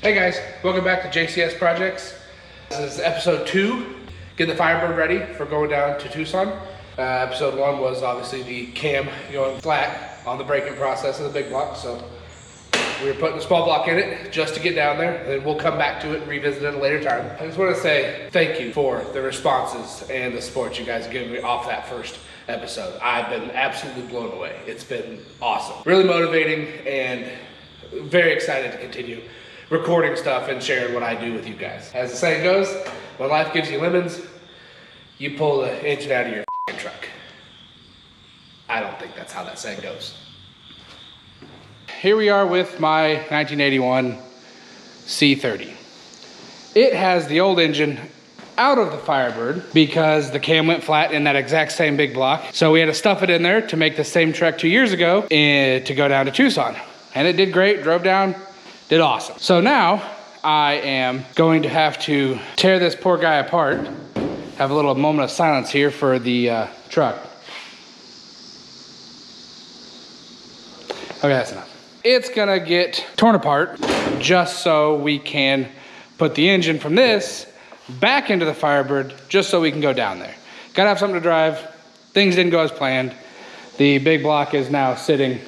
Hey guys, welcome back to JCS Projects. This is episode 2, getting the Firebird ready for going down to Tucson. Episode 1 was obviously the cam going flat on the braking process of the big block, so we were putting a small block in it just to get down there, and then we'll come back to it and revisit it at a later time. I just want to say thank you for the responses and the support you guys have given me off that first episode. I've been absolutely blown away. It's been awesome. Really motivating and very excited to continue recording stuff and sharing what I do with you guys. As the saying goes, when life gives you lemons, you pull the engine out of your truck. I don't think that's how that saying goes. Here we are with my 1981 C30. It has the old engine out of the Firebird because the cam went flat in that exact same big block. So we had to stuff it in there to make the same trek 2 years ago and to go down to Tucson. And it did great, drove down, did awesome. So now I am going to have to tear this poor guy apart. Have a little moment of silence here for the truck. Okay, that's enough. It's gonna get torn apart just so we can put the engine from this back into the Firebird just so we can go down there. Gotta have something to drive. Things didn't go as planned. The big block is now sitting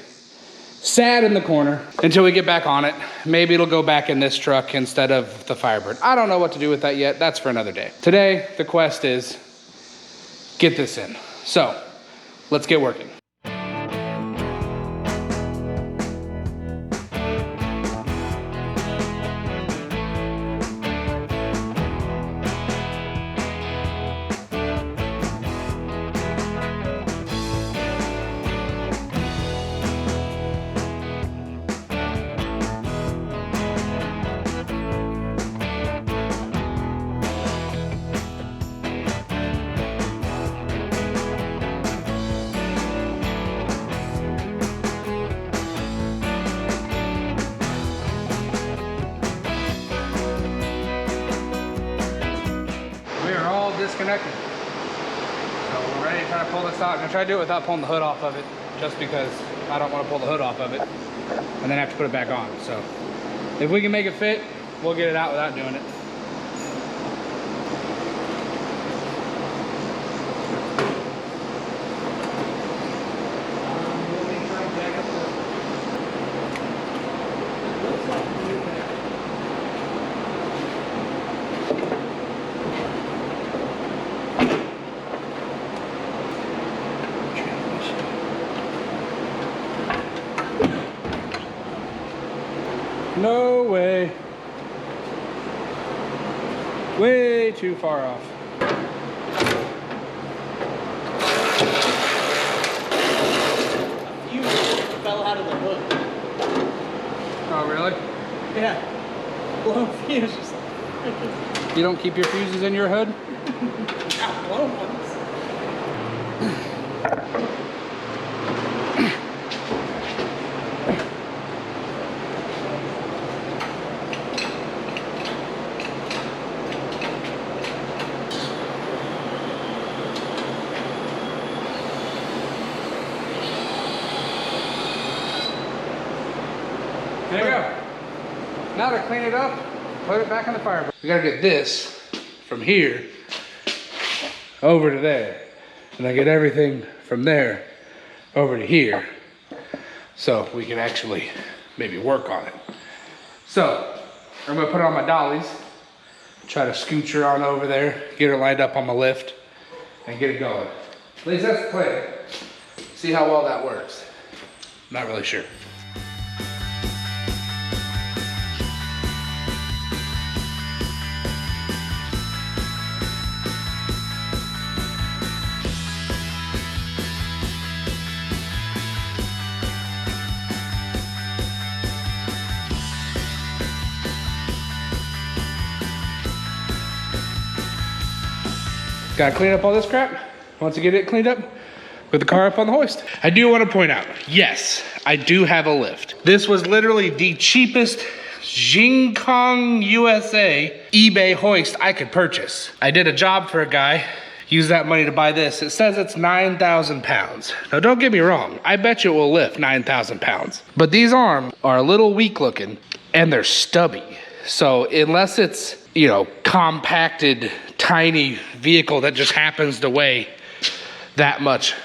sad in the corner until we get back on it. Maybe it'll go back in this truck instead of the Firebird. I don't know what to do with that yet. That's for another day. Today, the quest is get this in. So let's get working. Disconnected. So we're ready to try to pull this out. I'm gonna try to do it without pulling the hood off of it, just because I don't want to pull the hood off of it and then have to put it back on. So if we can make it fit, we'll get it out without doing it. No way. Way too far off. You fell out of the hood. Oh, really? Yeah. Blown fuses. You don't keep your fuses in your hood? Not blown ones. There you go. Now to clean it up, put it back on the Firebird. We gotta get this from here over to there. And then get everything from there over to here so we can actually maybe work on it. So I'm gonna put it on my dollies, try to scooch her on over there, get her lined up on my lift, and get it going. At least that's the plan. See how well that works. Not really sure. Gotta clean up all this crap. Once I get it cleaned up, put the car up on the hoist. I do want to point out, yes, I do have a lift. This was literally the cheapest Jingkong USA eBay hoist I could purchase. I did a job for a guy, used that money to buy this. It says it's 9,000 pounds. Now don't get me wrong, I bet you it will lift 9,000 pounds. But these arms are a little weak looking and they're stubby. So unless it's, you know, compacted, tiny vehicle that just happens to weigh that much,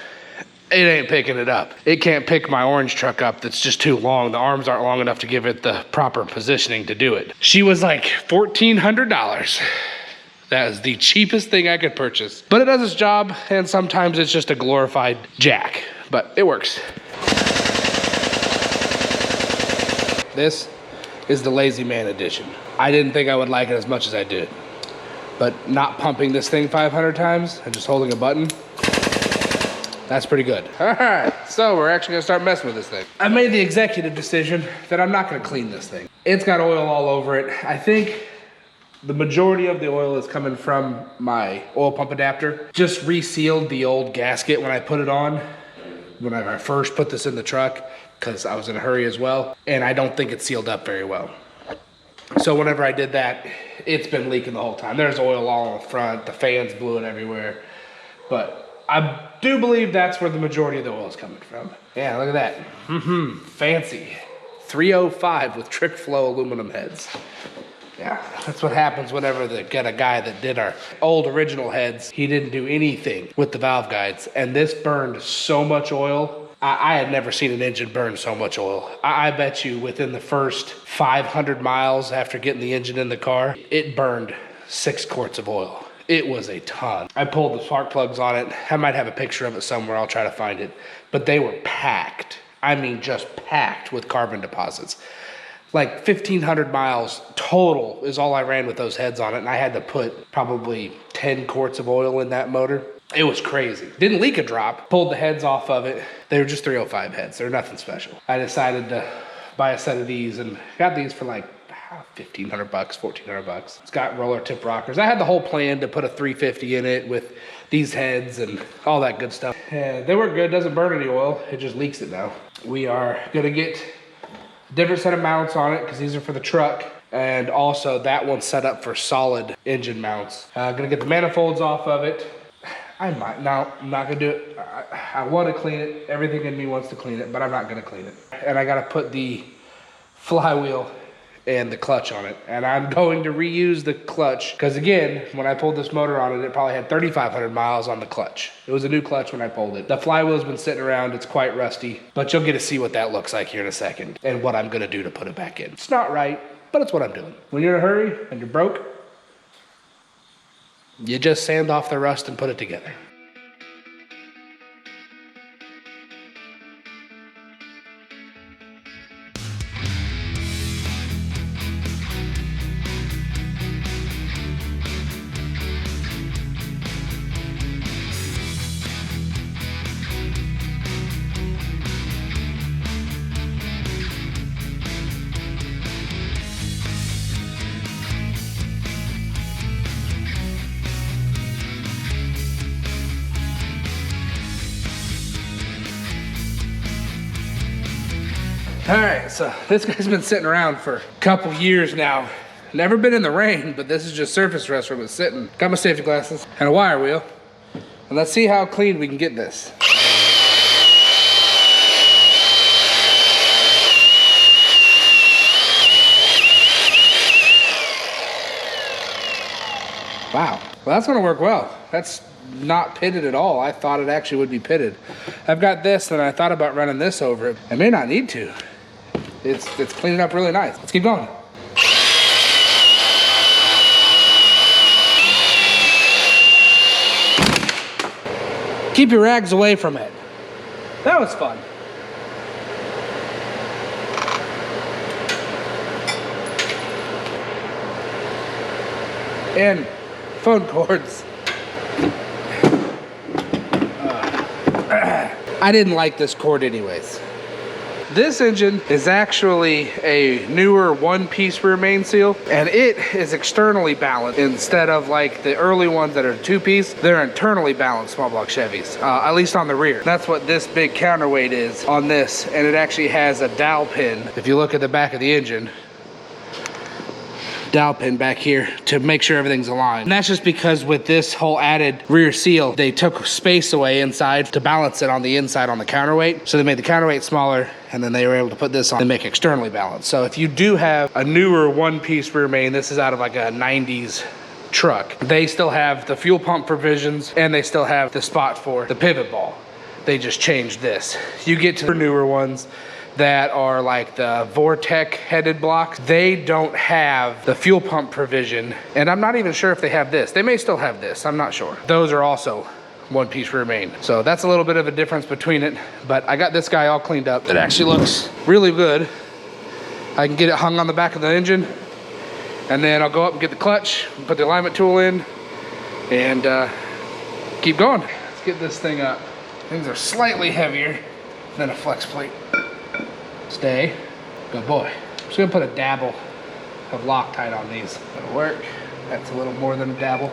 it ain't picking it up. It can't pick my orange truck up that's just too long. The arms aren't long enough to give it the proper positioning to do it. She was like $1,400. That is the cheapest thing I could purchase. But it does its job, and sometimes it's just a glorified jack, but it works. This is the Lazy Man edition. I didn't think I would like it as much as I did, but not pumping this thing 500 times and just holding a button, that's pretty good. All right, so we're actually gonna start messing with this thing. I made the executive decision that I'm not gonna clean this thing. It's got oil all over it. I think the majority of the oil is coming from my oil pump adapter. Just resealed the old gasket when I put it on, when I first put this in the truck, because I was in a hurry as well, and I don't think it sealed up very well. So whenever I did that, it's been leaking the whole time. There's oil all on the front, the fans blew it everywhere, but I do believe that's where the majority of the oil is coming from. Yeah, look at that. Fancy. 305 with trick flow aluminum heads. Yeah, that's what happens whenever they get a guy that did our old original heads. He didn't do anything with the valve guides, and this burned so much oil. I had never seen an engine burn so much oil. I bet you within the first 500 miles after getting the engine in the car, it burned 6 quarts of oil. It was a ton. I pulled the spark plugs on it. I might have a picture of it somewhere. I'll try to find it. But they were packed. I mean, just packed with carbon deposits. Like 1,500 miles total is all I ran with those heads on it, and I had to put probably 10 quarts of oil in that motor. It was crazy. Didn't leak a drop. Pulled the heads off of it. They were just 305 heads. They're nothing special. I decided to buy a set of these and got these for like $1,500, $1,400. It's got roller tip rockers. I had the whole plan to put a 350 in it with these heads and all that good stuff. And they work good. Doesn't burn any oil. It just leaks it now. We are gonna get different set of mounts on it because these are for the truck, and also that one's set up for solid engine mounts. Gonna get the manifolds off of it. I'm not gonna do it. I want to clean it. Everything in me wants to clean it, but I'm not gonna clean it. And I gotta put the flywheel and the clutch on it, and I'm going to reuse the clutch because again, when I pulled this motor on it, it probably had 3,500 miles on the clutch. It was a new clutch when I pulled it. The flywheel's been sitting around. It's quite rusty, but you'll get to see what that looks like here in a second and what I'm gonna do to put it back in. It's not right, but it's what I'm doing. When you're in a hurry and you're broke, you just sand off the rust and put it together. All right, so this guy's been sitting around for a couple years now. Never been in the rain, but this is just surface rust from it sitting. Got my safety glasses and a wire wheel. And let's see how clean we can get this. Wow, well that's gonna work well. That's not pitted at all. I thought it actually would be pitted. I've got this and I thought about running this over it. I may not need to. It's cleaning up really nice. Let's keep going. Keep your rags away from it. That was fun. And phone cords. I didn't like this cord anyways. This engine is actually a newer one-piece rear main seal, and it is externally balanced instead of like the early ones that are two-piece. They're internally balanced small block Chevys, at least on the rear. That's what this big counterweight is on this, and it actually has a dowel pin. If you look at the back of the engine, dowel pin back here to make sure everything's aligned. And that's just because with this whole added rear seal, they took space away inside to balance it on the inside on the counterweight. So they made the counterweight smaller, and then they were able to put this on and make externally balanced. So if you do have a newer one-piece rear main, this is out of like a 90s truck, they still have the fuel pump provisions and they still have the spot for the pivot ball. They just changed this. You get to the newer ones that are like the Vortec headed blocks, they don't have the fuel pump provision, and I'm not even sure if they have this. They may still have this, I'm not sure. Those are also one-piece rear main. So that's a little bit of a difference between it, but I got this guy all cleaned up. It actually looks really good. I can get it hung on the back of the engine, and then I'll go up and get the clutch, put the alignment tool in, and keep going. Let's get this thing up. Things are slightly heavier than a flex plate. Stay. Good boy. I'm just gonna put a dabble of Loctite on these. That'll work. That's a little more than a dabble.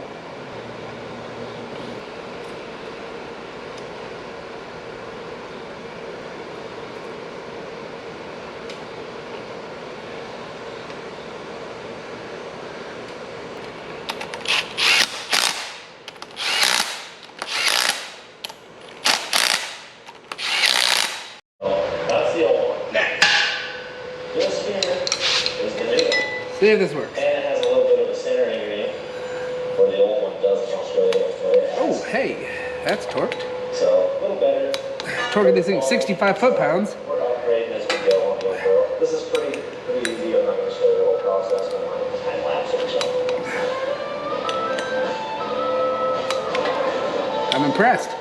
See if this works. And it has a little bit of a centering ring, where the old one doesn't. I'll show you what it has. Oh, hey, that's torqued. So, a little better. Torquing this thing 65 foot-pounds. We're upgrading as we go on the old. This is pretty easy. I'm not going to show you the whole process. I'm going to time lapse or so. I'm impressed.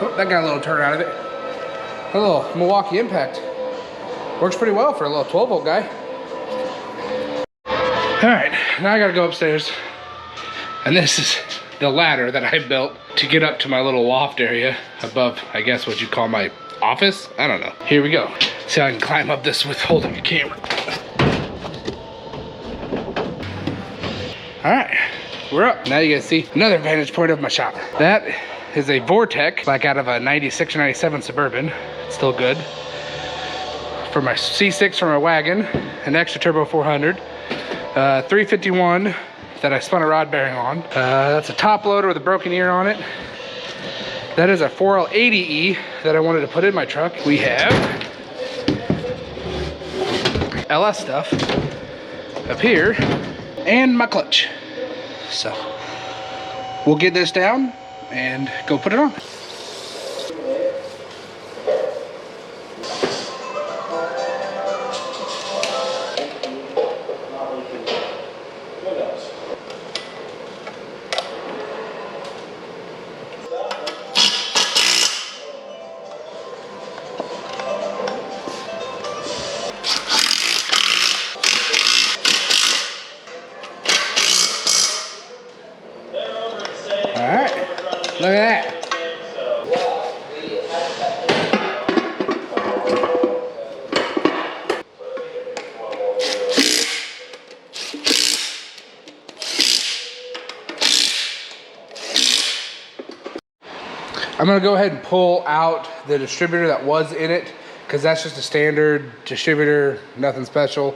Oh, that got a little turn out of it. A little Milwaukee impact. Works pretty well for a little 12-volt guy. All right, now I gotta go upstairs. And this is the ladder that I built to get up to my little loft area above, I guess what you'd call my office? I don't know. Here we go. See how I can climb up this with holding a camera. All right, we're up. Now you guys see another vantage point of my shop. That is a Vortec, like out of a 96 or 97 Suburban. It's still good. For my C6 for my wagon, an extra turbo 400. 351 that I spun a rod bearing on. That's a top loader with a broken ear on it. That is a 4L80E that I wanted to put in my truck. We have LS stuff up here and my clutch. So we'll get this down and go put it on. All right, look at that. I'm gonna go ahead and pull out the distributor that was in it, because that's just a standard distributor, nothing special.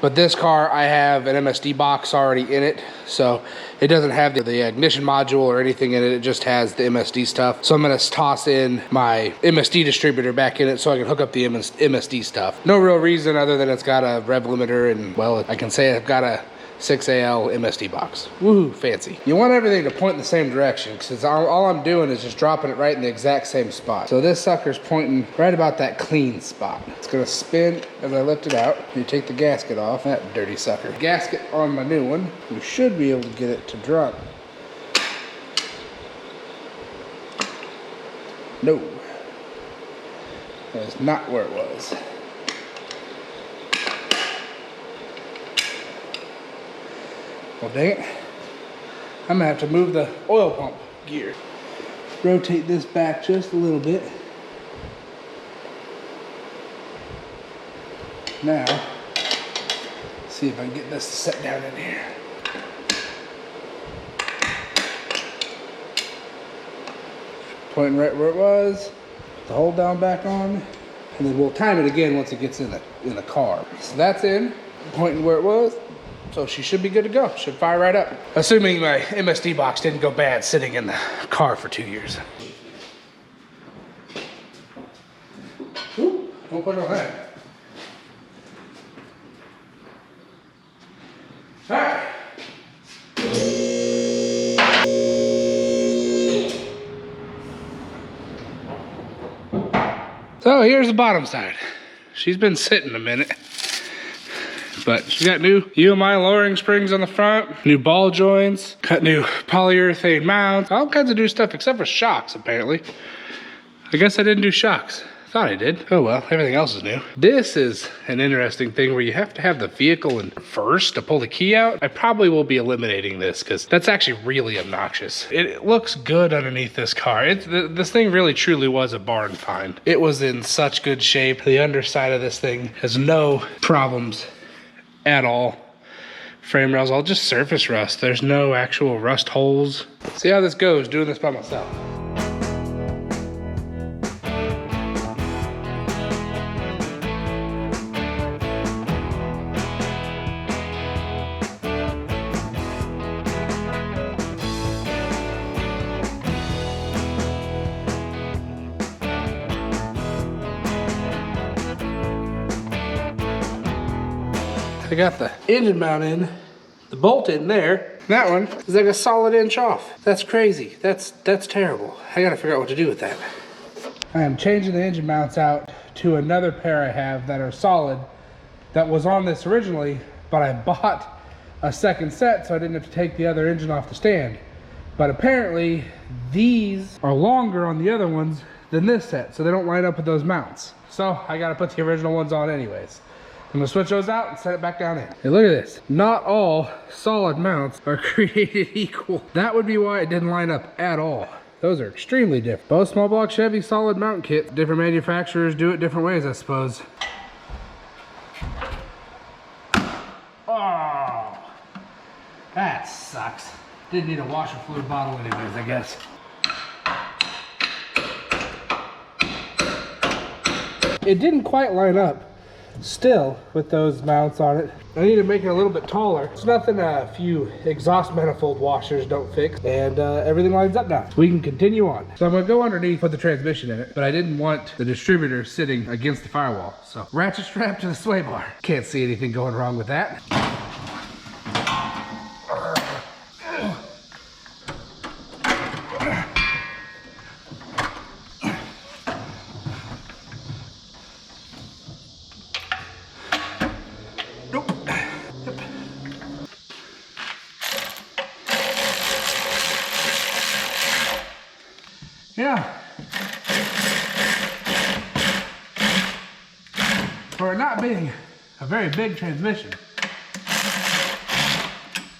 But this car, I have an MSD box already in it, so it doesn't have the ignition module or anything in it. It just has the MSD stuff. So I'm gonna toss in my MSD distributor back in it so I can hook up the MSD stuff. No real reason other than it's got a rev limiter and, well, I can say I've got a 6AL MSD box. Woohoo, fancy. You want everything to point in the same direction, because all I'm doing is just dropping it right in the exact same spot. So this sucker's pointing right about that clean spot. It's gonna spin as I lift it out. You take the gasket off, that dirty sucker. Gasket on my new one, we should be able to get it to drop. No, that is not where it was. Well, dang it. I'm gonna have to move the oil pump gear. Rotate this back just a little bit. Now, see if I can get this to set down in here. Pointing right where it was. Put the hold down back on, and then we'll time it again once it gets in the car. So that's in. pointing where it was. So she should be good to go. Should fire right up. Assuming my MSD box didn't go bad sitting in the car for 2 years. Ooh, don't put it on that. All right. So here's the bottom side. She's been sitting a minute, but she's got new UMI lowering springs on the front, new ball joints, got new polyurethane mounts, all kinds of new stuff except for shocks apparently. I guess I didn't do shocks. Thought I did. Oh well, everything else is new. This is an interesting thing where you have to have the vehicle in first to pull the key out. I probably will be eliminating this because that's actually really obnoxious. It looks good underneath this car. This thing really truly was a barn find. It was in such good shape. The underside of this thing has no problems at all. Frame rails all just surface rust. There's no actual rust holes. See how this goes doing this by myself. I got the engine mount in, the bolt in there. That one is like a solid inch off. That's crazy. That's terrible. I gotta figure out what to do with that. I am changing the engine mounts out to another pair I have that are solid that was on this originally, but I bought a second set so I didn't have to take the other engine off the stand. But apparently these are longer on the other ones than this set, so they don't line up with those mounts. So I gotta put the original ones on anyways. I'm gonna switch those out and set it back down in. Hey, look at this. Not all solid mounts are created equal. That would be why it didn't line up at all. Those are extremely different. Both small block Chevy solid mount kits. Different manufacturers do it different ways, I suppose. Oh, that sucks. Didn't need a washer fluid bottle anyways, I guess. It didn't quite line up still with those mounts on it. I need to make it a little bit taller. It's nothing a few exhaust manifold washers don't fix, and everything lines up now. We can continue on. So I'm gonna go underneath, put the transmission in it, but I didn't want the distributor sitting against the firewall. So ratchet strap to the sway bar. Can't see anything going wrong with that. Yeah. For it not being a very big transmission,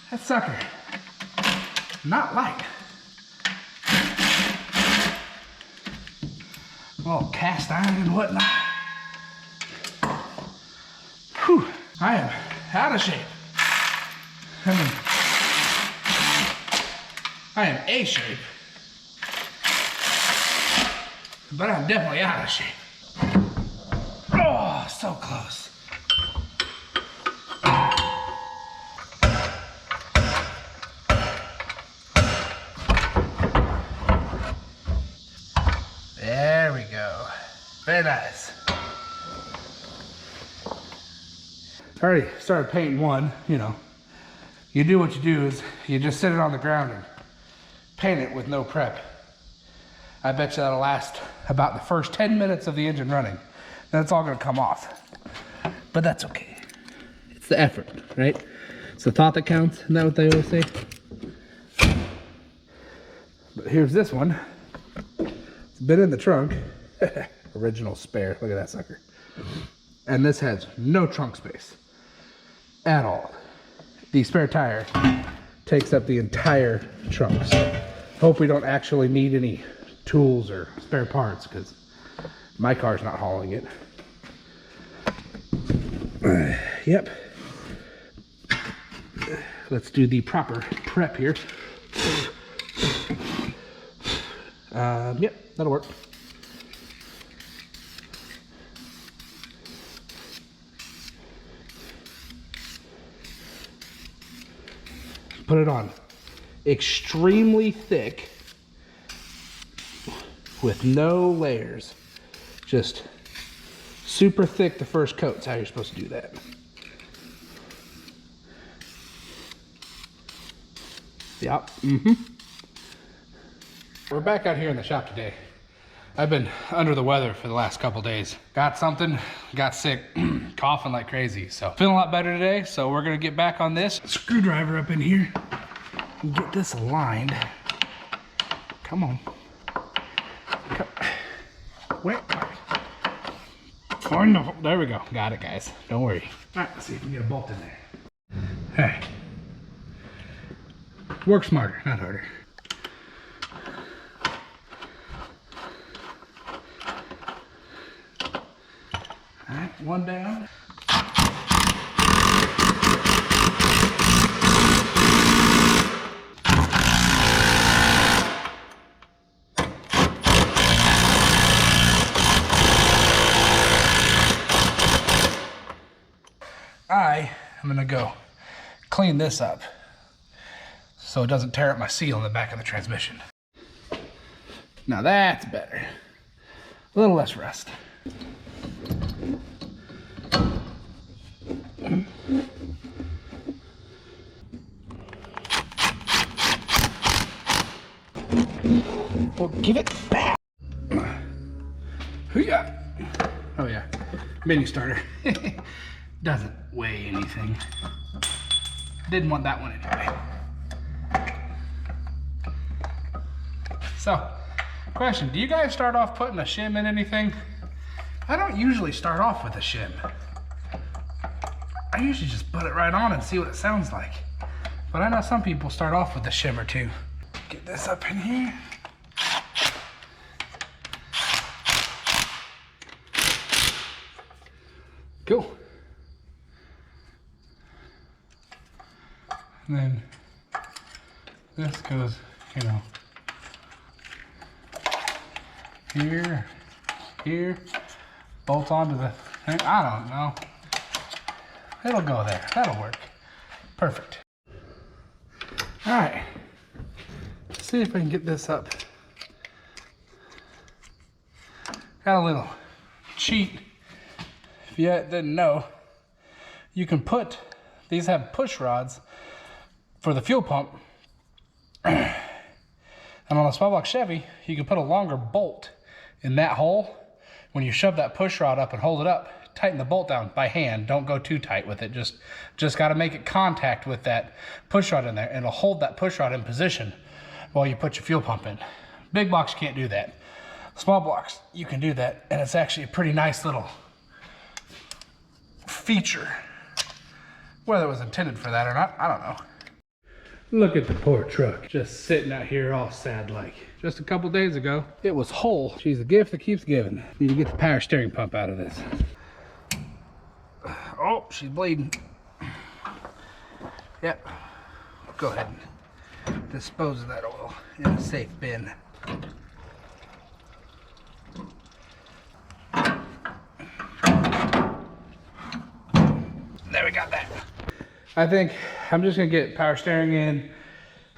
that sucker, not light. All cast iron and whatnot. Whew, I am out of shape. I am A shape. But I'm definitely out of shape. Oh, so close. There we go. Very nice. I already started painting one, you know. You do what you do is you just sit it on the ground and paint it with no prep. I bet you that'll last about the first 10 minutes of the engine running. Then it's all gonna come off. But that's okay. It's the effort, right? It's the thought that counts, isn't that what they always say? But here's this one. It's been in the trunk. Original spare, look at that sucker. And this has no trunk space at all. The spare tire takes up the entire trunk. So hope we don't actually need any tools or spare parts because my car's not hauling it. Yep. Let's do the proper prep here. Yep, that'll work. put it on extremely thick with no layers. Just super thick the first coat. That's how you're supposed to do that. Yep. We're back out here in the shop today. I've been under the weather for the last couple days. Got something, got sick, coughing like crazy. So feeling a lot better today. So we're gonna get back on this. Screwdriver up in here and get this aligned. Come on. Where? Oh no, there we go. Got it, guys. Don't worry. All right, let's see if we can get a bolt in there. Hey. Work smarter, not harder. All right, one down. I'm gonna go clean this up so it doesn't tear up my seal in the back of the transmission. Now that's better. A little less rust. Well, give it back. Hoo-yah. Oh yeah, mini starter. Doesn't weigh anything. Didn't want that one anyway. So, question, do you guys start off putting a shim in anything? I don't usually start off with a shim. I usually just put it right on and see what it sounds like. But I know some people start off with a shim or two. Get this up in here. Cool. And then this goes, you know, here, bolts onto the thing. I don't know. It'll go there. That'll work. Perfect. All right. Let's see if I can get this up. Got a little cheat. If you didn't know, you can put, these have push rods for the fuel pump. And on a small block Chevy, you can put a longer bolt in that hole. When you shove that push rod up and hold it up, tighten the bolt down by hand. Don't go too tight with it. Just got to make it contact with that push rod in there, and it'll hold that push rod in position while you put your fuel pump in. Big blocks can't do that. Small blocks, you can do that, and it's actually a pretty nice little feature. Whether it was intended for that or not, I don't know. Look at the poor truck, just sitting out here all sad like. Just a couple days ago, it was whole. She's a gift that keeps giving. Need to get the power steering pump out of this. Oh, she's bleeding. Yep. Go ahead and dispose of that oil in a safe bin. There, we got that. I think I'm just gonna get power steering in.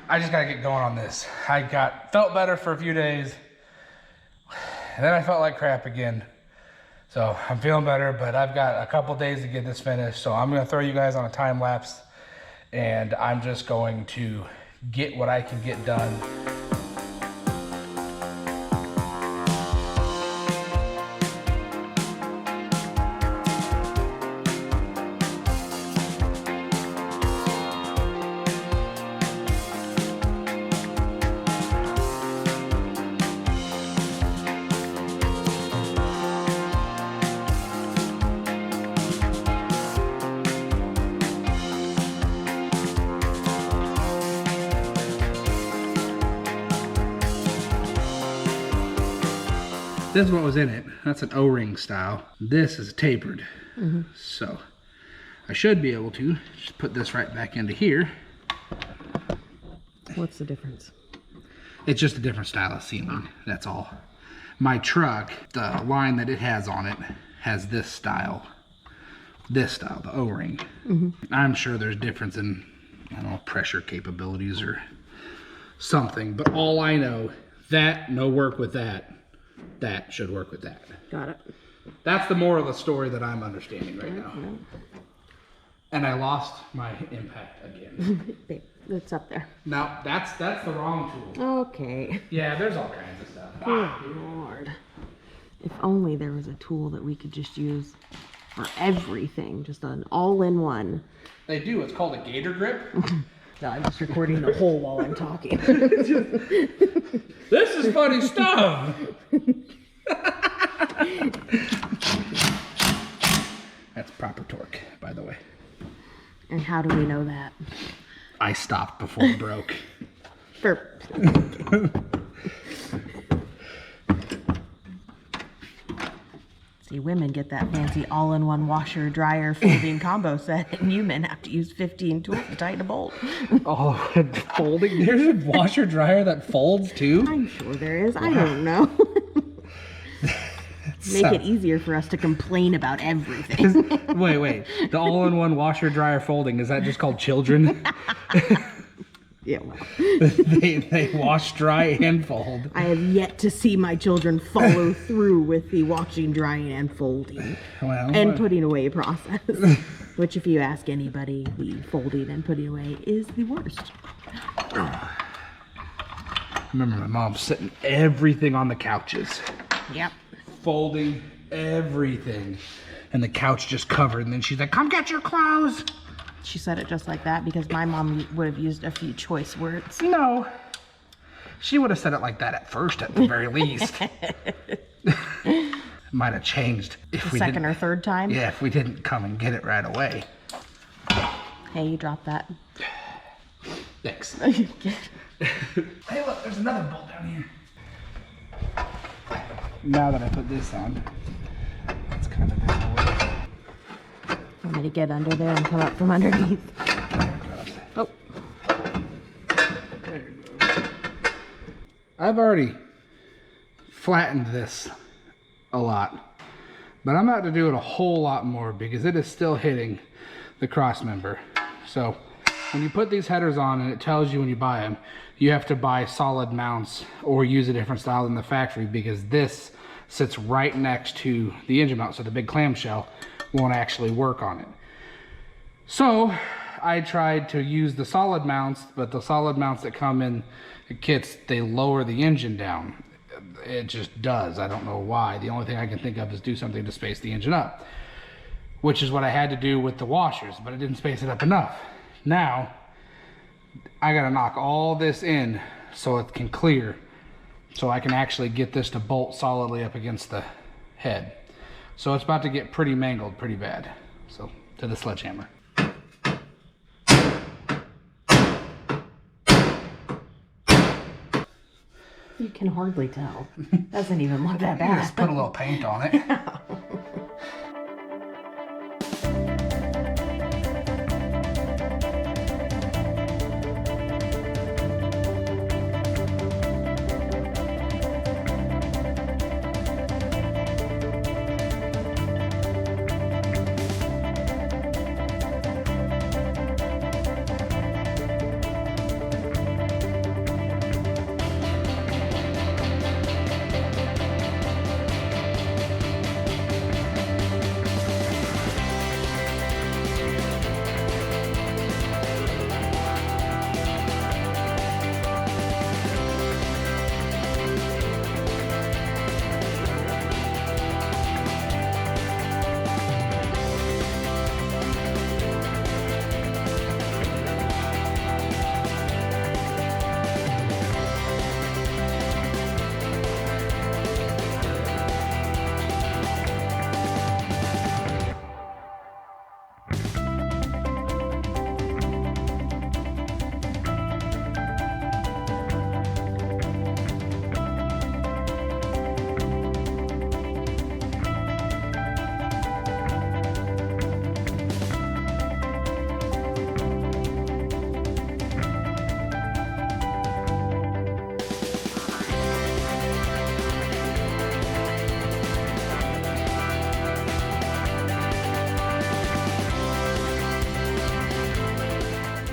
I just gotta get going on this. Felt better for a few days, and then I felt like crap again. So I'm feeling better, but I've got a couple days to get this finished. So I'm gonna throw you guys on a time lapse, and I'm just going to get what I can get done. This is what was in it. That's an O-ring style. This is tapered. So I should be able to just put this right back into here. What's the difference? It's just a different style of sealing, that's all. My truck, the line that it has on it, has this style, the O-ring. I'm sure there's difference in I don't know, pressure capabilities or something. But all I know, that no work with that. That should work with that. Got it. That's the moral of the story that I'm understanding right now. And I lost my impact again. Babe, it's up there. Now, that's the wrong tool. Okay. Yeah, there's all kinds of stuff. Good Lord. If only there was a tool that we could just use for everything. Just an all-in-one. They do. It's called a gator grip. No, I'm just recording the whole while I'm talking. This is funny stuff. That's proper torque, by the way. And how do we know that? I stopped before it broke. See, women get that fancy all-in-one washer, dryer, folding combo set, and you men have to use 15 tools to tighten a bolt. Oh, folding? There's a washer dryer that folds too? I'm sure there is. I don't know. Make it easier for us to complain about everything. Wait. The all-in-one washer dryer folding, is that just called children? Yeah, well. they wash, dry, and fold. I have yet to see my children follow through with the washing, drying, and folding and putting away process. Which, if you ask anybody, the folding and putting away is the worst. I remember my mom sitting everything on the couches. Yep. Folding everything. And the couch just covered. And then she's like, come get your clothes. She said it just like that because my mom would have used a few choice words. No. She would have said it like that at first, at the very least. Might have changed if The second or third time? Yeah, if we didn't come and get it right away. Hey, you dropped that. Thanks. Hey, look, there's another bolt down here. Now that I put this on, it's kind of in the way. Want me to get under there and come up from underneath? Oh. There you go. I've already flattened this a lot, but I'm about to do it a whole lot more because it is still hitting the cross member. So when you put these headers on and it tells you when you buy them, you have to buy solid mounts or use a different style than the factory because this sits right next to the engine mount, so the big clamshell won't actually work on it. So I tried to use the solid mounts, but the solid mounts that come in the kits, they lower the engine down. It just does. I don't know why. The only thing I can think of is do something to space the engine up, which is what I had to do with the washers, but it didn't space it up enough. Now I gotta knock all this in so it can clear, so I can actually get this to bolt solidly up against the head. So it's about to get pretty mangled pretty bad. So to the sledgehammer. You can hardly tell. Doesn't even look that bad. Just put a little paint on it.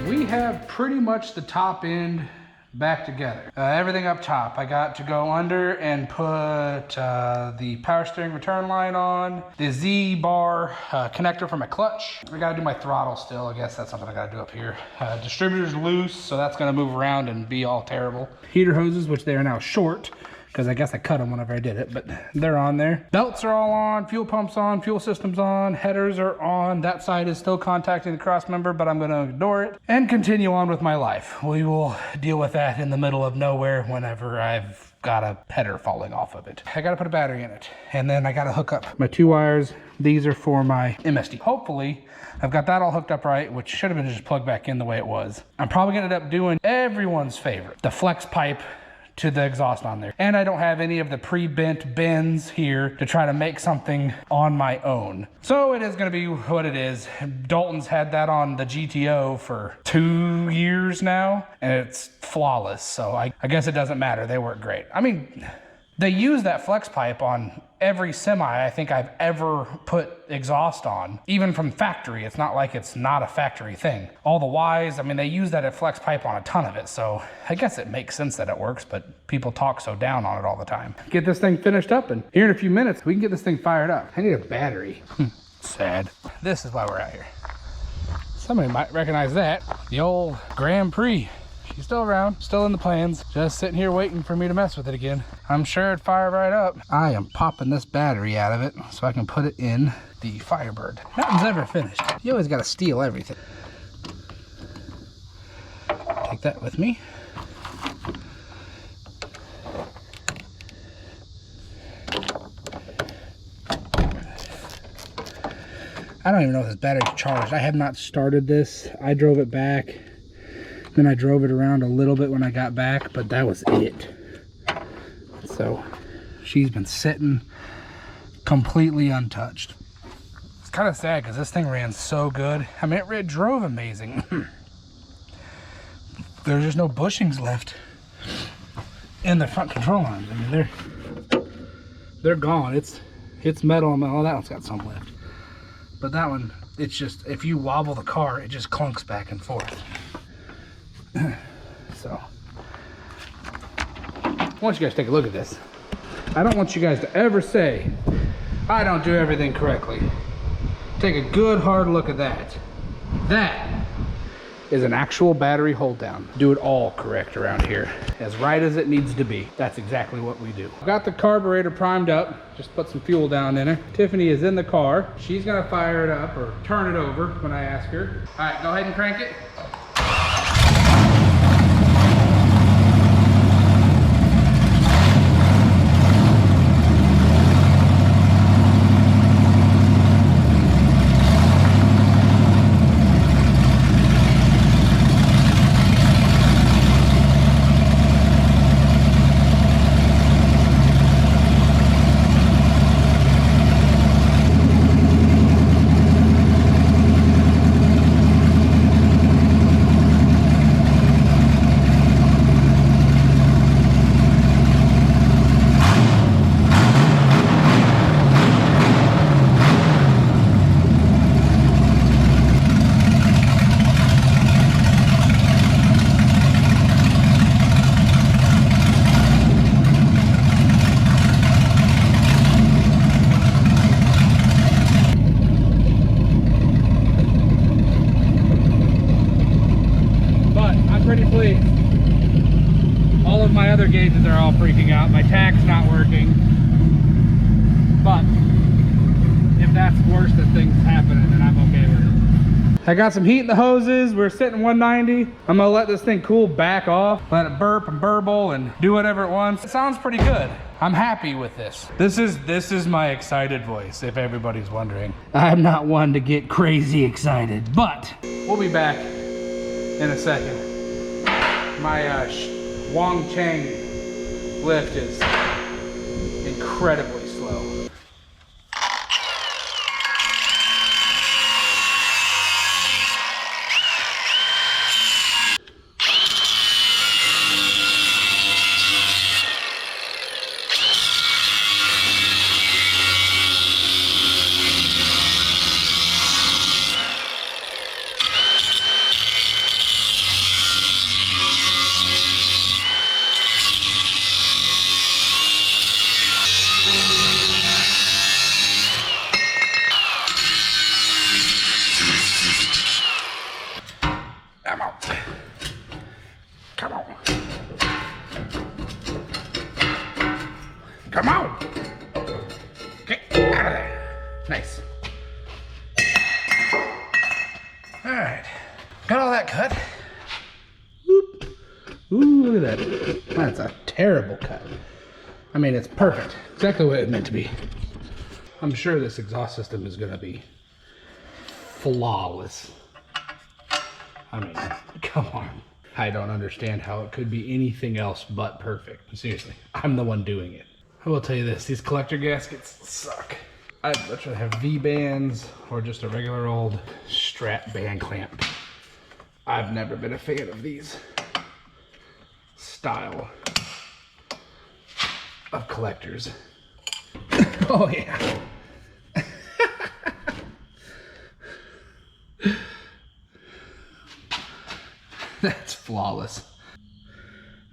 we have pretty much the top end back together. Everything up top, I got to go under and put the power steering return line on, the Z bar connector for my clutch. I gotta do my throttle still. I guess that's something I gotta do up here. Distributor's loose, so that's gonna move around and be all terrible. Heater hoses, which they are now short, because I guess I cut them whenever I did it, but they're on there. Belts are all on, fuel pumps on, fuel system's on, headers are on. That side is still contacting the cross member, but I'm gonna ignore it and continue on with my life. We will deal with that in the middle of nowhere whenever I've got a header falling off of it. I gotta put a battery in it, and then I gotta hook up my 2 wires. These are for my MSD. Hopefully, I've got that all hooked up right, which should have been just plugged back in the way it was. I'm probably gonna end up doing everyone's favorite, the flex pipe to the exhaust on there. And I don't have any of the pre-bent bends here to try to make something on my own. So it is gonna be what it is. Dalton's had that on the GTO for 2 years now, and it's flawless. So I guess it doesn't matter, they work great. I mean, they use that flex pipe on every semi I think I've ever put exhaust on, even from factory. It's not like it's not a factory thing. All the Ys, I mean, they use that flex pipe on a ton of it, so I guess it makes sense that it works, but people talk so down on it all the time. Get this thing finished up, and here in a few minutes, we can get this thing fired up. I need a battery. Sad. This is why we're out here. Somebody might recognize that. The old Grand Prix. She's still around, still in the plans, just sitting here waiting for me to mess with it again. I'm sure it'd fire right up. I am popping this battery out of it so I can put it in the Firebird. Nothing's ever finished. You always gotta steal everything. Take that with me. I don't even know if this battery's charged. I have not started this. I drove it back. Then I drove it around a little bit when I got back, but that was it. So she's been sitting completely untouched. It's kind of sad because this thing ran so good. I mean, it drove amazing. There's just no bushings left in the front control arms. I mean, they're gone. It's metal. Oh, that one's got some left. But that one, it's just, if you wobble the car, it just clunks back and forth. So I want you guys to take a look at this. I don't want you guys to ever say I don't do everything correctly. Take a good hard look at that. That is an actual battery hold down. Do it all correct around here, as right as it needs to be. That's exactly what we do. Got the carburetor primed up, just put some fuel down in her. Tiffany is in the car. She's gonna fire it up or turn it over when I ask her. All right, go ahead and crank it. All of my other gauges are all freaking out. My tach's not working. But if that's worse than things happening, then I'm okay with it. I got some heat in the hoses. We're sitting 190. I'm gonna let this thing cool back off, let it burp and burble and do whatever it wants. It sounds pretty good. I'm happy with this. This is my excited voice, if everybody's wondering. I'm not one to get crazy excited, but we'll be back in a second. My Wang Chang lift is incredibly slow. Got all that cut. Whoop. Ooh, look at that. That's a terrible cut. I mean, it's perfect. Exactly what it meant to be. I'm sure this exhaust system is gonna be flawless. I mean, come on. I don't understand how it could be anything else but perfect. Seriously, I'm the one doing it. I will tell you this, these collector gaskets suck. I'd much rather have V-bands or just a regular old strap band clamp. I've never been a fan of these style of collectors. Oh yeah. That's flawless.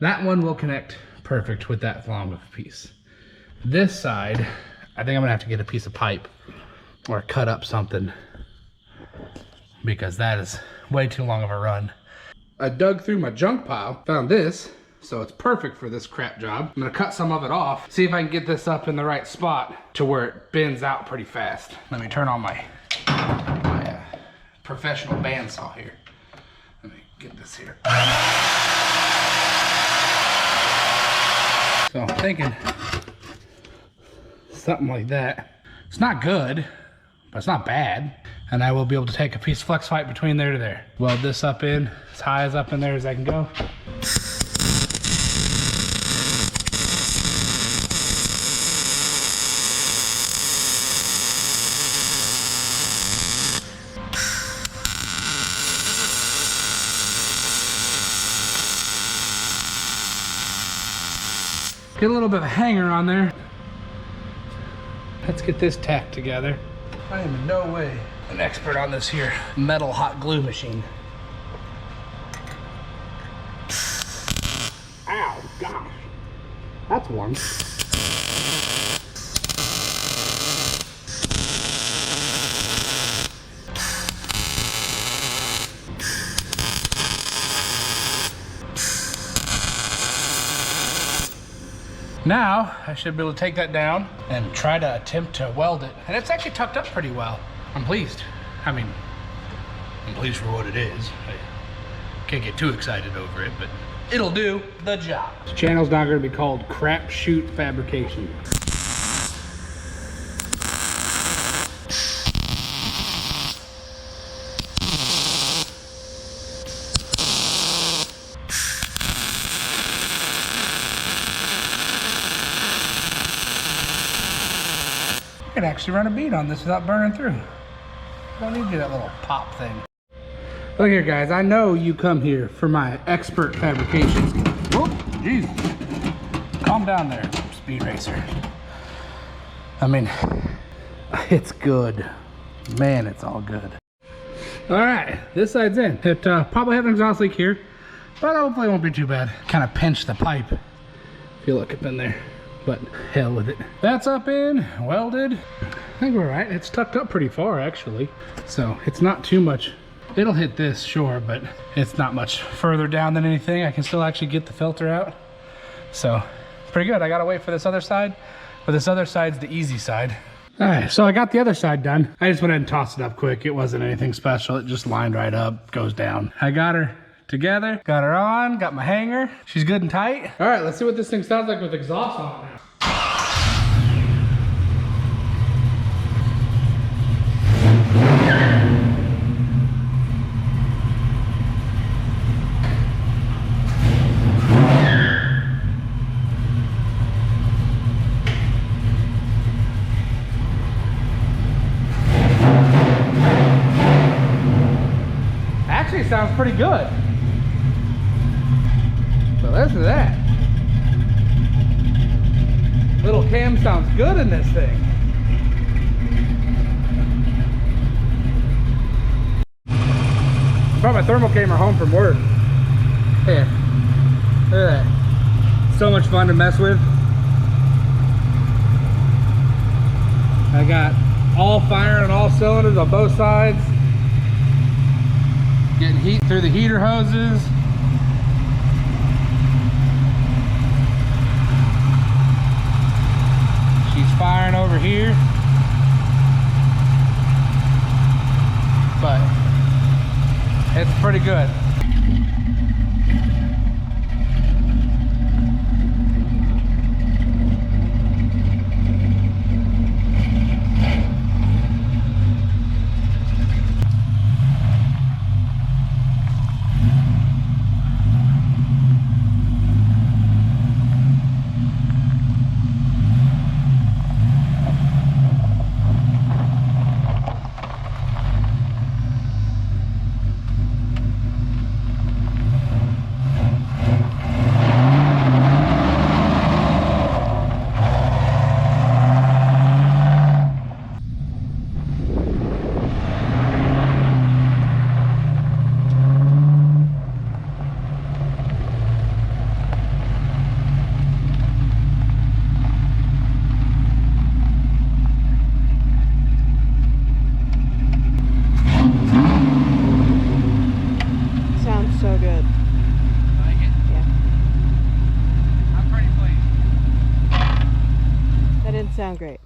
That one will connect perfect with that long of a piece. This side, I think I'm gonna have to get a piece of pipe or cut up something because that is way too long of a run. I dug through my junk pile, found this, so it's perfect for this crap job. I'm gonna cut some of it off, see if I can get this up in the right spot to where it bends out pretty fast. Let me turn on my professional bandsaw here. Let me get this here. So I'm thinking something like that. It's not good, but it's not bad. And I will be able to take a piece of flex pipe between there to there. Weld this up in, as high as up in there as I can go. Get a little bit of a hanger on there. Let's get this tacked together. I am in no way an expert on this here metal hot glue machine. Ow, gosh. That's warm. Now, I should be able to take that down and try to attempt to weld it. And it's actually tucked up pretty well. I'm pleased. I mean, I'm pleased for what it is. I can't get too excited over it, but it'll do the job. This channel's not gonna be called Crap Shoot Fabrication. I could actually run a bead on this without burning through. Don't need to do that little pop thing. Look here, guys. I know you come here for my expert fabrication. Whoop, Jesus. Calm down there, Speed Racer. I mean, it's good. Man, it's all good. All right, this side's in. It probably has an exhaust leak here, but hopefully it won't be too bad. Kind of pinch the pipe if you look up in there. But hell with it. That's up in, welded. I think we're right. It's tucked up pretty far actually. So it's not too much. It'll hit this, sure, but it's not much further down than anything. I can still actually get the filter out. So pretty good. I gotta wait for this other side, but this other side's the easy side. All right, so I got the other side done. I just went ahead and tossed it up quick. It wasn't anything special. It just lined right up, goes down. I got her together, got her on, got my hanger. She's good and tight. All right, let's see what this thing sounds like with exhaust on it now. Actually sounds pretty good. So listen to that. Little cam sounds good in this thing. Brought my thermal camera home from work. Here, look at that. So much fun to mess with. I got all firing on all cylinders on both sides. Getting heat through the heater hoses. She's firing over here. But It's pretty good. So good. Like it? Yeah. I'm pretty pleased. That didn't sound great.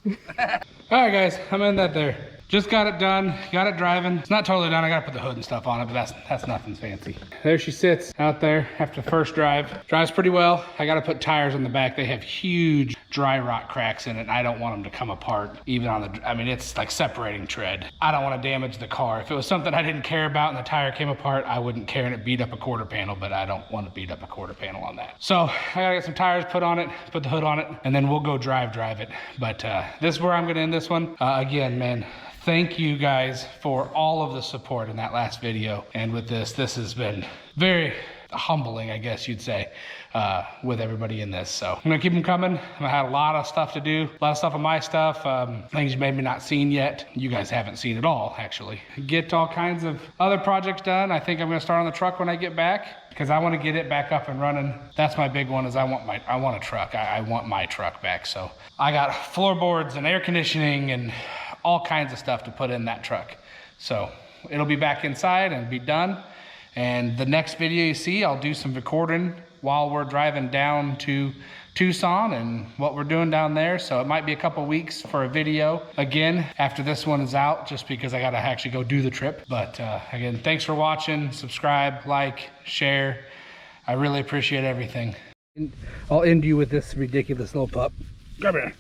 All right, guys, I'm in that there. Just got it done, got it driving. It's not totally done. I gotta put the hood and stuff on it, but that's nothing fancy. There she sits out there after the first drive. Drives pretty well. I gotta put tires on the back. They have huge dry rot cracks in it, and I don't want them to come apart even on the, I mean, it's like separating tread. I don't want to damage the car. If it was something I didn't care about and the tire came apart, I wouldn't care and it beat up a quarter panel, but I don't want to beat up a quarter panel on that. So I gotta get some tires put on it, put the hood on it, and then we'll go drive it. But this is where I'm gonna end this one. Again, man, thank you guys for all of the support in that last video. And with this has been very humbling, I guess you'd say, with everybody in this. So I'm gonna keep them coming. I had a lot of stuff to do, a lot of stuff on my stuff, things you maybe not seen yet. You guys haven't seen at all, actually. Get all kinds of other projects done. I think I'm gonna start on the truck when I get back, because I want to get it back up and running. That's my big one, is I want a truck. I want my truck back. So I got floorboards and air conditioning and all kinds of stuff to put in that truck. So it'll be back inside and be done. And the next video you see, I'll do some recording while we're driving down to Tucson and what we're doing down there. So it might be a couple weeks for a video again after this one is out, just because I gotta actually go do the trip. But again, thanks for watching. Subscribe, like, share. I really appreciate everything. I'll end you with this ridiculous little pup. Come here.